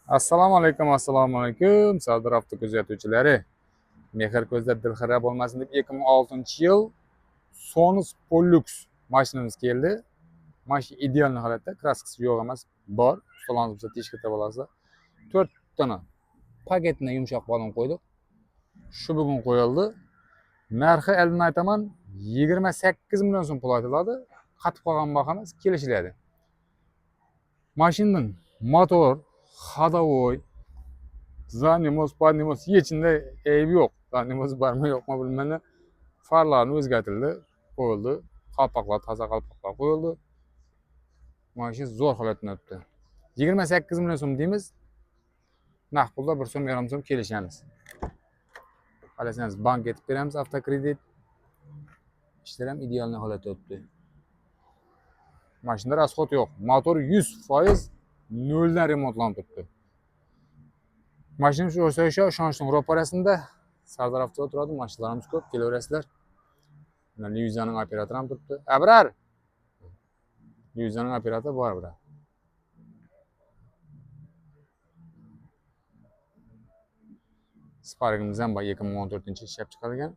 Assalomu alaykum, Sardor avto kuzatuvchilari. Mehr ko'zda dilxira bo'lmasin deb 2006-yil Sonus Pollux mashinamiz keldi. Mashina ideal holatda, kraskasi yo'q emas, bor. Ustolarimiz bo'lsa teshib keta olasizlar. 4 dona paketni yumshoq balon qo'ydik. Shu bugun qo'yildi. Narxi eldin aytaman 28 million so'm pul aytiladi. Qatib qolgan bahamiz kelishiladi. Mashinaning motor, ходовой, zadniy moz, padniy moz hechinde aybi yo'q. Zadniy moz barmi yo'qmi bilmayman. Farlarni o'zgartirildi, qo'yildi. Qalpoqlar, toza qalpoqlar qo'yildi. Mashina zo'r holatda o'tdi. 28 million so'm deymiz. Naqd pulda 1 so'm, yarim so'm kelishamiz. Qalasangiz bank etib beramiz, avtokredit. Ishlar ham ideal holatda o'tdi. Mashinada rasxod yo'q. Motor 100% noldan remontlanib o'tdi. Mashina shu o'sha ishonchning ro'parasida Sardor avtoda turadi. Mashinalarimiz ko'p, kelaverasizlar. Mana Lyuziyaning operatori ham turibdi. Abrar. Lyuziyaning operatori bor bura. Sparkimiz ham 2014-yil ishlab chiqarilgan.